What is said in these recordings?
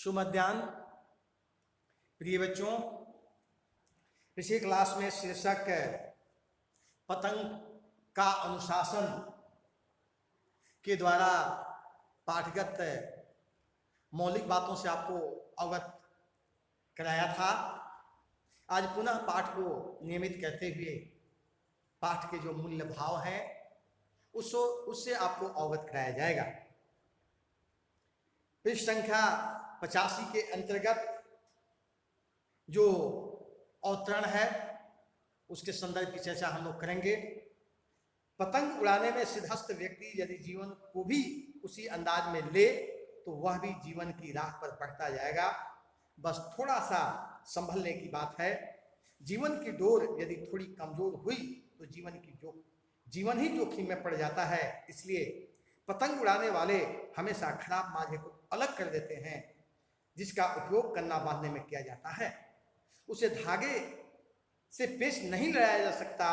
शुभ मध्याह्न प्रिय बच्चों। पिछली क्लास में शीर्षक पतंग का अनुशासन के द्वारा पाठगत मौलिक बातों से आपको अवगत कराया था। आज पुनः पाठ को नियमित करते हुए पाठ के जो मूल्य भाव हैं उससे आपको अवगत कराया जाएगा। पृष्ठ संख्या 85 के अंतर्गत जो अवतरण है उसके संदर्भ की चर्चा हम लोग करेंगे। पतंग उड़ाने में सिद्धहस्त व्यक्ति यदि जीवन को भी उसी अंदाज में ले तो वह भी जीवन की राह पर बढ़ता जाएगा। बस थोड़ा सा संभलने की बात है। जीवन की डोर यदि थोड़ी कमजोर हुई तो जीवन ही जोखिम में पड़ जाता है। इसलिए पतंग उड़ाने वाले हमेशा खराब मार्ग को अलग कर देते हैं जिसका उपयोग कन्ना बांधने में किया जाता है। उसे धागे से पेश नहीं लगाया जा सकता।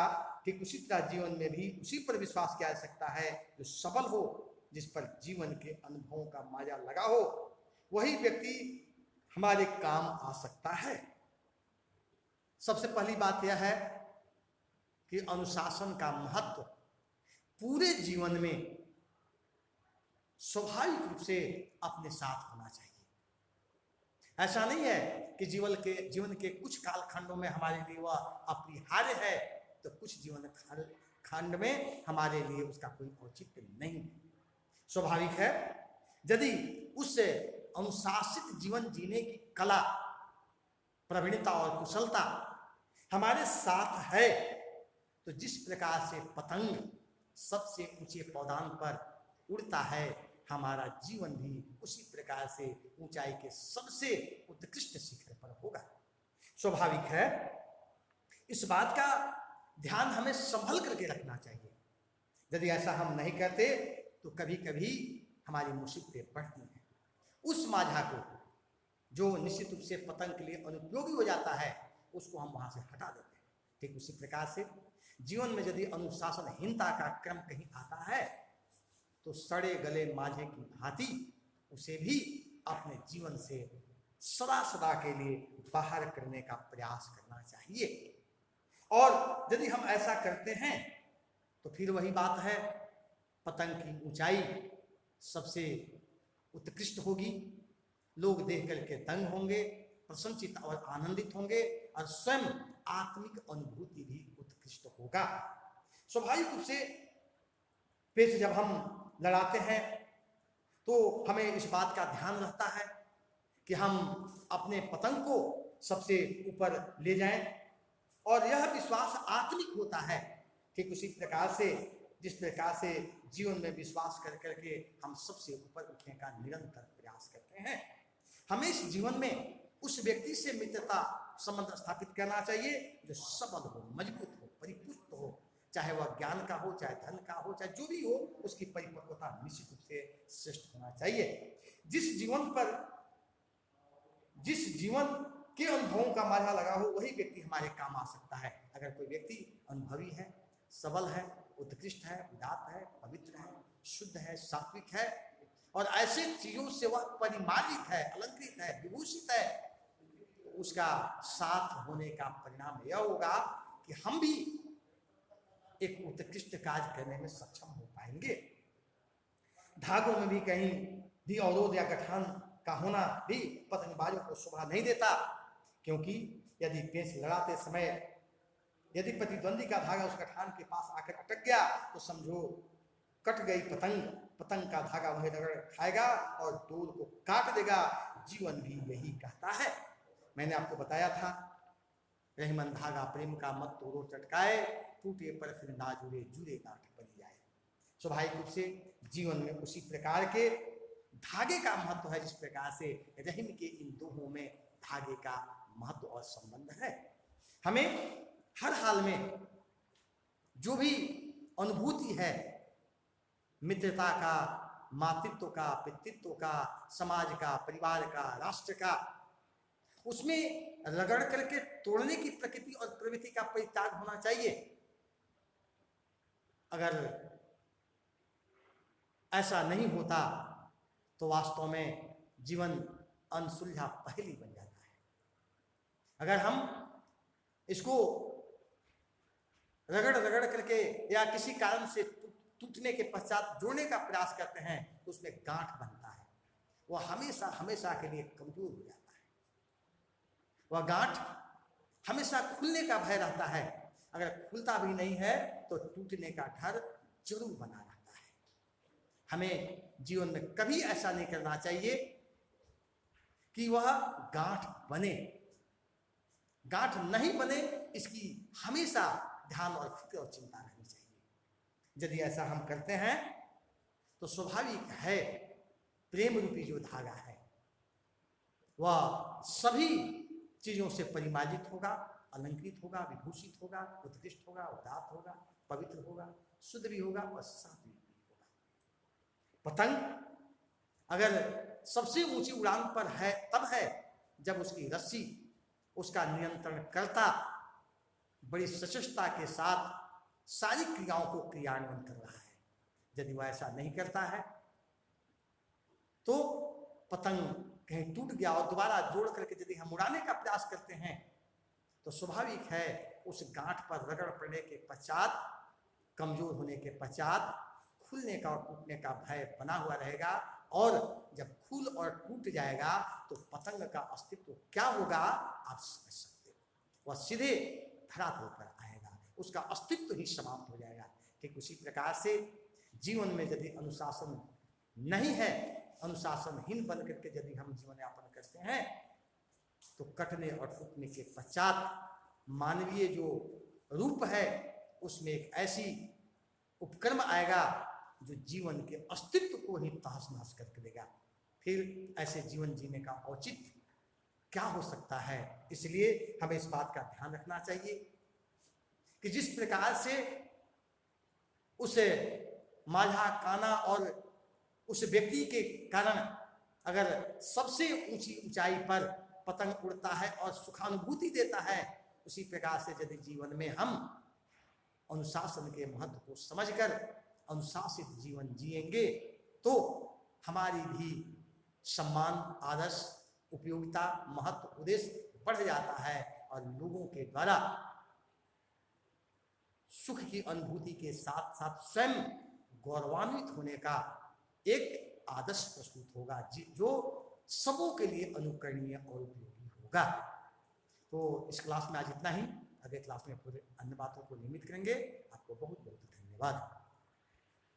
ठीक उसी तरह जीवन में भी उसी पर विश्वास किया जा सकता है जो सबल हो, जिस पर जीवन के अनुभवों का माजा लगा हो। वही व्यक्ति हमारे काम आ सकता है। सबसे पहली बात यह है कि अनुशासन का महत्व पूरे जीवन में स्वाभाविक रूप से अपने साथ होना चाहिए। ऐसा नहीं है कि जीवन के कुछ कालखंडों में हमारे लिए वह अपरिहार्य है तो कुछ जीवन खंड में हमारे लिए उसका कोई औचित्य नहीं। स्वाभाविक है यदि उस अनुशासित जीवन जीने की कला, प्रवीणता और कुशलता हमारे साथ है तो जिस प्रकार से पतंग सबसे ऊंचे पौधान पर उड़ता है, हमारा जीवन भी उसी प्रकार से ऊंचाई के सबसे उत्कृष्ट शिखर पर होगा। स्वाभाविक है। इस बात का ध्यान हमें संभल करके रखना चाहिए। यदि ऐसा हम नहीं करते तो कभी कभी हमारी मुसीबतें बढ़ती हैं। उस माझा को जो निश्चित रूप से पतंग के लिए अनुपयोगी हो जाता है उसको हम वहां से हटा देते हैं। ठीक उसी प्रकार से जीवन में यदि अनुशासनहीनता का क्रम कहीं आता है तो सड़े गले माझे की भांति उसे भी अपने जीवन से सदा सदा के लिए बाहर करने का प्रयास करना चाहिए। और यदि हम ऐसा करते हैं तो फिर वही बात है, पतंग की ऊंचाई सबसे उत्कृष्ट होगी। लोग देख करके दंग होंगे, प्रसन्नचित्त और आनंदित होंगे और स्वयं आत्मिक अनुभूति भी उत्कृष्ट होगा। स्वाभाविक रूप से पेच जब हम लड़ाते हैं तो हमें इस बात का ध्यान रहता है कि हम अपने पतंग को सबसे ऊपर ले जाएं और यह विश्वास आत्मिक होता है। ठीक उसी प्रकार से जिस प्रकार से जीवन में विश्वास कर करके हम सबसे ऊपर उठने का निरंतर प्रयास करते हैं। हमें इस जीवन में उस व्यक्ति से मित्रता संबंध स्थापित करना चाहिए जो सबल हो, मजबूत हो, परिपुष्ट हो। चाहे वह ज्ञान का हो, चाहे धन का हो, चाहे जो भी हो, उसकी परिपक्वता निश्चित रूप से श्रेष्ठ होना चाहिए। जिस जीवन के अनुभवों का माझा लगा हो वही व्यक्ति हमारे काम आ सकता है। अगर कोई व्यक्ति अनुभवी है, सबल है, उत्कृष्ट है, उदात्त है, पवित्र है, शुद्ध है, सात्विक है और ऐसे चीजों से वह परिमार्जित है, अलंकृत है, विभूषित है, तो उसका साथ होने का परिणाम यह होगा कि हम भी एक उत्कृष्ट कार्य करने में सक्षम हो पाएंगे। धागों में भी कहीं भी अवरोध या गठान का होना भी पतंगबाजों को शोभा नहीं देता, क्योंकि यदि पेंच लड़ाते समय यदि प्रतिद्वंदी का धागा उस गठान के पास आकर अटक गया तो समझो कट गई पतंग का धागा वहीं रगड़ खाएगा और डोर को काट देगा। जीवन भी यही कहता है। मैंने आपको बताया था, रहीमन धागा प्रेम का मत तोड़ो चटकाए, टूटे पर फिर ना जुड़े, जुड़े गांठ बनी जाए। स्वाभाविक रूप से जीवन में उसी प्रकार के धागे का महत्व है जिस प्रकार से रहीम के इन दोहों में धागे का महत्व और संबंध है। हमें हर हाल में जो भी अनुभूति है मित्रता का, मातृत्व का, पितृत्व का, समाज का, परिवार का, राष्ट्र का, उसमें रगड़ करके तोड़ने की प्रकृति और प्रवृत्ति का परित्याग होना चाहिए। अगर ऐसा नहीं होता तो वास्तव में जीवन अनसुलझा पहेली बन जाता है। अगर हम इसको रगड़ रगड़ करके या किसी कारण से टूटने के पश्चात जोड़ने का प्रयास करते हैं तो उसमें गांठ बनता है, वह हमेशा हमेशा के लिए कमजोर हो जाता है। वह गांठ हमेशा खुलने का भय रहता है, अगर खुलता भी नहीं है तो टूटने का डर जरूर बना रहता है। हमें जीवन में कभी ऐसा नहीं करना चाहिए कि वह गांठ बने। गांठ नहीं बने इसकी हमेशा ध्यान और फिक्र और चिंता रहनी चाहिए। यदि ऐसा हम करते हैं तो स्वाभाविक है प्रेम रूपी जो धागा है वह सभी चीजों से परिमार्जित होगा, अलंकृत होगा, विभूषित होगा, उत्कृष्ट होगा, उदात्त होगा, पवित्र होगा, शुद्ध भी होगा और सात्विक भी होगा। पतंग अगर सबसे ऊंची उड़ान पर है तब है जब उसकी रस्सी उसका नियंत्रण करता बड़ी सचेतता के साथ सारी क्रियाओं को क्रियान्वयन कर रहा है। यदि वह ऐसा नहीं करता है तो पतंग कहीं टूट गया और दोबारा जोड़ करके यदि हम उड़ाने का प्रयास करते हैं तो स्वाभाविक है उस गांठ पर रगड़ पड़ने के पश्चात, कमजोर होने के पश्चात खुलने का और टूटने का भय बना हुआ रहेगा। और जब खुल और टूट जाएगा तो पतंग का अस्तित्व क्या होगा आप समझ सकते हो। वह सीधे धरातल पर आएगा, उसका अस्तित्व ही समाप्त हो जाएगा। ठीक उसी प्रकार से जीवन में यदि अनुशासन नहीं है, अनुशासनहीन बन करके यदि हम जीवन यापन करते हैं तो कटने और टूटने के पश्चात मानवीय जो रूप है उसमें एक ऐसी उपक्रम आएगा जो जीवन के अस्तित्व को ही तहस नहस करके देगा। फिर ऐसे जीवन जीने का औचित्य क्या हो सकता है। इसलिए हमें इस बात का ध्यान रखना चाहिए कि जिस प्रकार से उस माझा काना और उस व्यक्ति के कारण अगर सबसे ऊंची ऊंचाई पर पतंग उड़ता है और सुखानुभूति देता है, उसी प्रकार से यदि जीवन में हम अनुशासन के महत्व को समझकर अनुशासित जीवन जिएंगे तो हमारी भी सम्मान, आदर्श, उपयोगिता, महत्व, उद्देश्य बढ़ जाता है और लोगों के द्वारा सुख की अनुभूति के साथ साथ स्वयं गौरवान्वित होने का एक आदर्श प्रस्तुत होगा जो सबों के लिए अनुकरणीय और उपयोगी होगा। तो इस क्लास में आज इतना ही। अगले क्लास में पूरे अन्य बातों को नियमित करेंगे। आपको बहुत बहुत धन्यवाद।